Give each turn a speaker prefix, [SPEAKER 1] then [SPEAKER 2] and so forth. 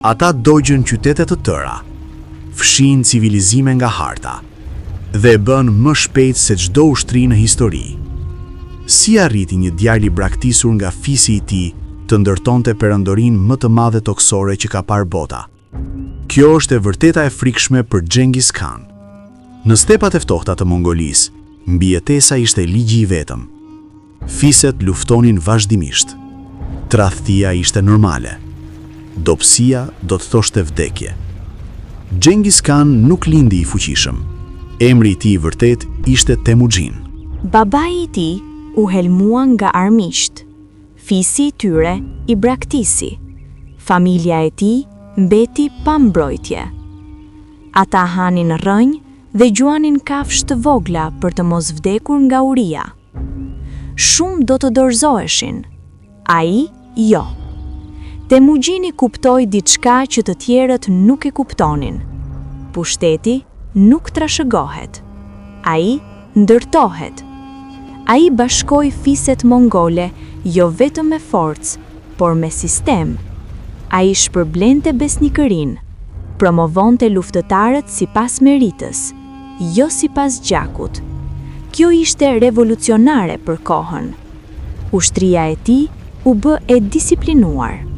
[SPEAKER 1] Ata dojgjën qytetet të tëra, fshin civilizime nga harta, dhe e bën më shpejt se çdo ushtri në histori. Si arriti një djalë i braktisur nga fisi i tij të ndërtonte perëndorinë më të madhe toksore që ka parë bota? Kjo është e vërteta e frikshme për Xhengis Khan. Në stepat e ftohta të Mongolisë, mbijetesa ishte ligji i vetëm. Fiset luftonin vazhdimisht. Tradhtia ishte normale. Dobësia do të thoshte vdekje. Xhengis Khan nuk lindi i fuqishëm. Emri i tij i vërtet ishte Temujin.
[SPEAKER 2] Babai i tij u helmua nga armiqt. Fisi i tyre i braktisi. Familja e tij mbeti pa mbrojtje. Ata hanin rrënjë dhe gjuanin kafshë të vogla për të mos vdekur nga uria. Shumë do të dorëzoheshin. Ai, jo. Temujini kuptoi diçka që të tjerët nuk e kuptonin. Pushteti nuk trashëgohet. Ai ndërtohet. Ai bashkoi fiset mongole jo vetëm me forcë, por me sistem. Ai shpërblente besnikërinë, promovonte luftëtarët sipas meritës, jo sipas gjakut. Kjo ishte revolucionare për kohën. Ushtria e tij u bë e disiplinuar.